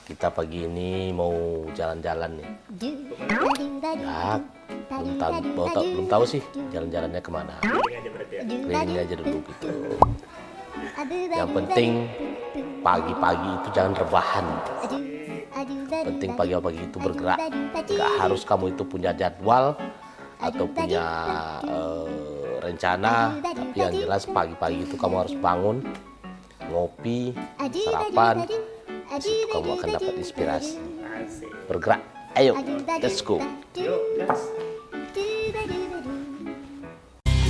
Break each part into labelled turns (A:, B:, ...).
A: Kita pagi ini mau jalan-jalan nih. Ya, belum tahu sih jalan-jalannya kemana. Keliling aja dulu gitu. Yang penting pagi-pagi itu jangan rebahan. Penting pagi-pagi itu bergerak. Gak harus kamu itu punya jadwal atau punya rencana, tapi yang jelas pagi-pagi itu kamu harus bangun, ngopi, sarapan. Di situ kamu akan dapat inspirasi. Bergerak, ayo, let's go.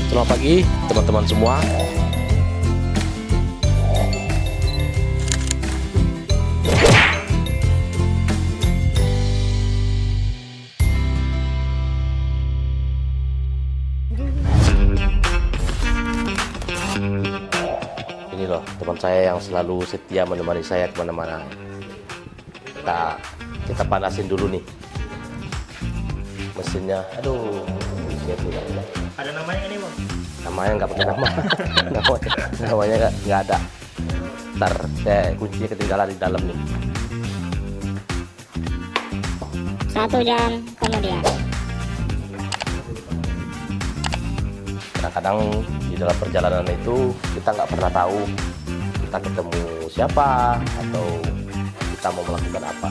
A: Selamat pagi teman-teman semua. Ini loh teman saya yang selalu setia menemani saya kemana-mana. Kita panasin dulu nih mesinnya. Aduh,
B: ada namanya nggak nih bang?
A: Namanya nggak pakai nama. namanya nggak ada. Ntar saya kuncinya ketinggalan di dalam nih.
C: 1 jam kemudian.
A: Kadang-kadang di dalam perjalanan itu kita nggak pernah tahu kita ketemu siapa atau kita mau melakukan apa.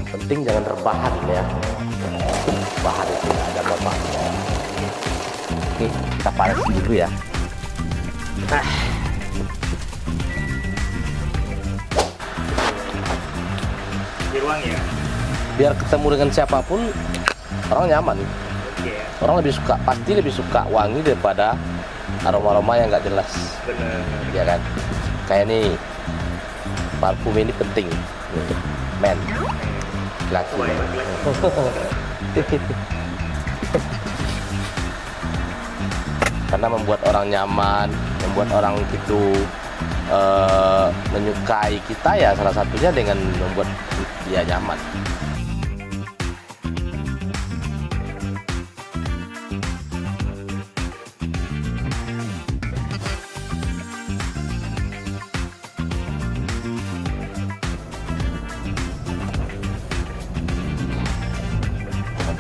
A: Penting jangan rebahan ya. Rebahan itu nggak ada manfaatnya. Oke, kita panasin dulu ya.
B: Di ruang ya?
A: Biar ketemu dengan siapapun orang nyaman.
B: Oke.
A: Orang pasti lebih suka wangi daripada aroma-aroma yang nggak jelas.
B: Bener.
A: Ya kan? Kayak nih, parfum ini penting untuk men, laki.
B: Oh, ya, laki-laki.
A: Karena membuat orang nyaman, membuat orang itu menyukai kita ya, salah satunya dengan membuat dia nyaman.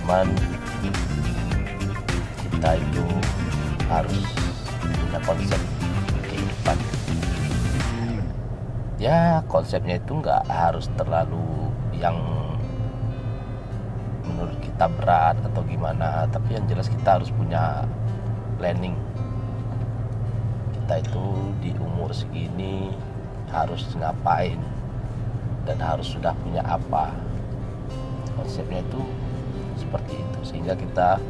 A: Teman-teman, kita itu harus punya konsep kehidupan. Ya, konsepnya itu nggak harus terlalu yang menurut kita berat atau gimana, tapi yang jelas kita harus punya planning. Kita itu di umur segini harus ngapain dan harus sudah punya apa. Konsepnya itu seperti itu, sehingga kita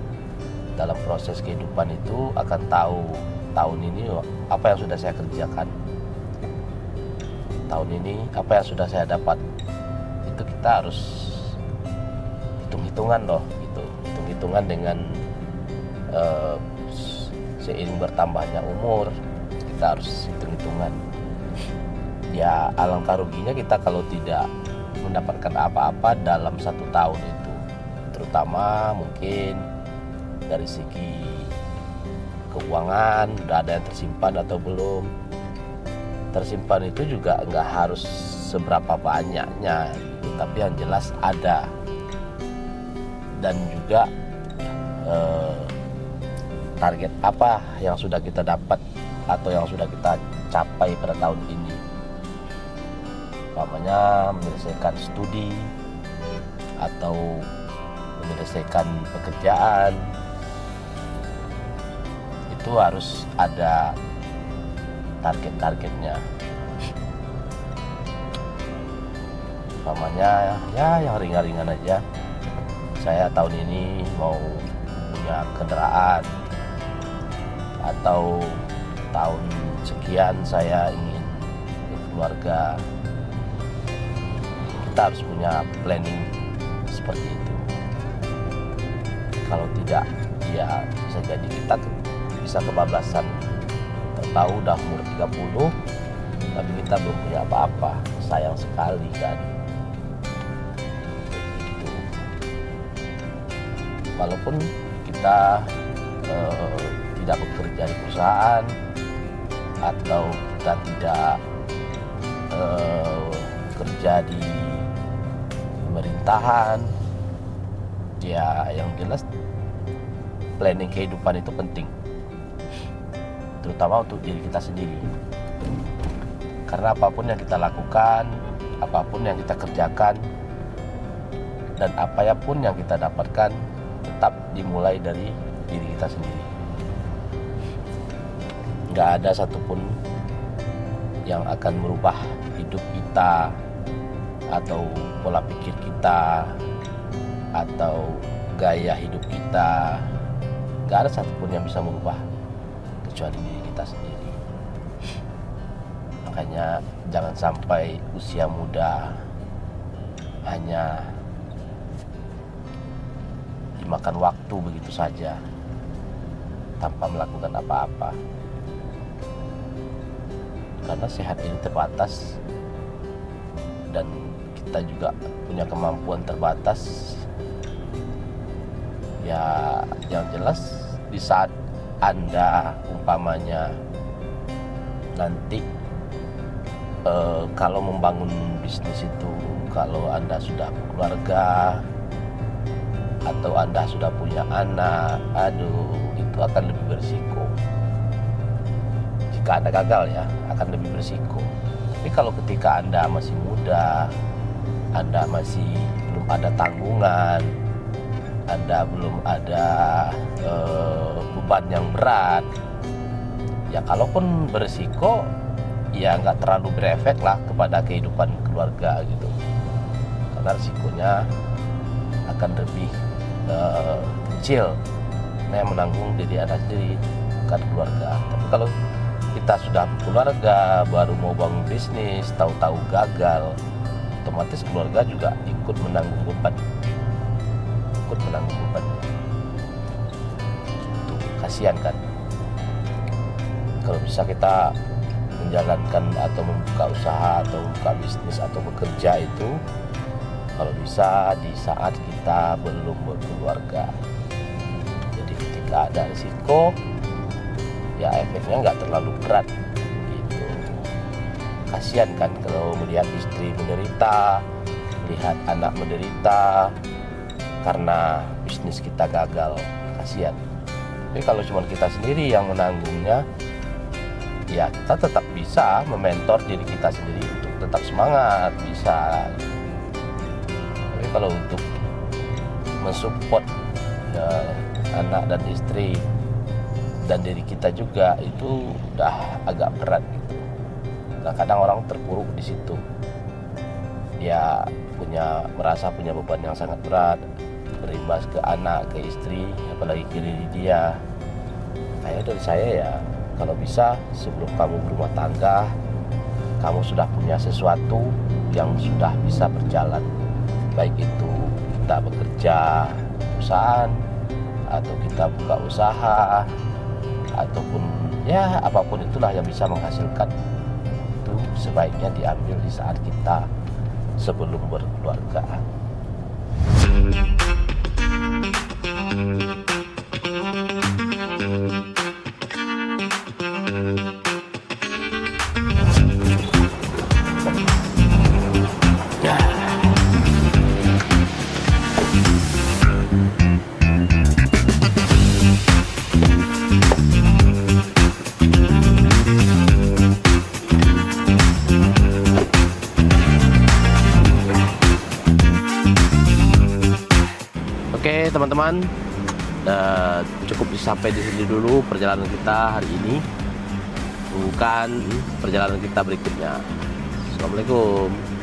A: dalam proses kehidupan itu akan tahu tahun ini apa yang sudah saya kerjakan, tahun ini apa yang sudah saya dapat. Itu kita harus hitung-hitungan loh, gitu. Hitung-hitungan dengan seiring bertambahnya umur, kita harus hitung-hitungan. Ya alangkah ruginya kita kalau tidak mendapatkan apa-apa dalam 1 tahun itu, terutama mungkin dari segi keuangan, udah ada yang tersimpan atau belum. Tersimpan itu juga nggak harus seberapa banyaknya gitu, tapi yang jelas ada. Dan juga target apa yang sudah kita dapat atau yang sudah kita capai pada tahun ini. Umpamanya menyelesaikan studi atau menyelesaikan pekerjaan, itu harus ada target-targetnya. Umpamanya ya yang ringan-ringan aja. Saya tahun ini mau punya kendaraan, atau tahun sekian saya ingin berkeluarga. Kita harus punya planning seperti itu. Kalau tidak, ya bisa jadi kita bisa kebablasan. Tahu udah umur 30 tapi kita belum punya apa-apa. Sayang sekali kan. Gitu. Walaupun kita tidak bekerja di perusahaan atau kita tidak kerja di pemerintahan. Ya yang jelas planning kehidupan itu penting, terutama untuk diri kita sendiri. Karena apapun yang kita lakukan, apapun yang kita kerjakan, dan apapun yang kita dapatkan tetap dimulai dari diri kita sendiri. Nggak ada satupun yang akan merubah hidup kita atau pola pikir kita atau gaya hidup kita. Nggak ada satupun yang bisa merubah kecuali diri kita sendiri. Makanya jangan sampai usia muda hanya dimakan waktu begitu saja tanpa melakukan apa-apa. Karena sehat ini terbatas dan kita juga punya kemampuan terbatas. Ya yang jelas di saat Anda umpamanya nanti kalau membangun bisnis itu, kalau Anda sudah keluarga atau Anda sudah punya anak, itu akan lebih berisiko. Jika Anda gagal ya, akan lebih berisiko. Tapi kalau ketika Anda masih muda, Anda masih belum ada tanggungan, Anda belum ada beban yang berat, ya kalaupun berisiko, ya nggak terlalu berefek lah kepada kehidupan keluarga gitu. Karena risikonya akan lebih kecil. Nah, yang menanggung diri Anda sendiri, bukan keluarga. Tapi kalau kita sudah keluarga, baru mau bangun bisnis, tahu-tahu gagal, otomatis keluarga juga ikut menanggung beban. Itu kasihan kan. Kalau bisa kita menjalankan atau membuka usaha atau membuka bisnis atau bekerja itu, kalau bisa di saat kita belum berkeluarga. Jadi ketika ada risiko, ya efeknya nggak terlalu berat gitu. Kasihan kan kalau melihat istri menderita, melihat anak menderita karena bisnis kita gagal, kasihan. Tapi kalau cuma kita sendiri yang menanggungnya, ya kita tetap bisa mementor diri kita sendiri untuk tetap semangat, bisa. Tapi kalau untuk mensupport anak dan istri dan diri kita juga, itu udah agak berat gitu. Nah, kadang orang terpuruk di situ. Dia merasa punya beban yang sangat berat, berimbas ke anak, ke istri, apalagi ke diri dia. Kayak dari saya ya, kalau bisa sebelum kamu berumah tangga, kamu sudah punya sesuatu yang sudah bisa berjalan. Baik itu kita bekerja perusahaan, atau kita buka usaha, ataupun ya apapun itulah yang bisa menghasilkan, itu sebaiknya diambil di saat kita sebelum berkeluarga. Oke teman-teman, cukup sampai di sini dulu perjalanan kita hari ini. Bukan perjalanan kita berikutnya. Assalamualaikum.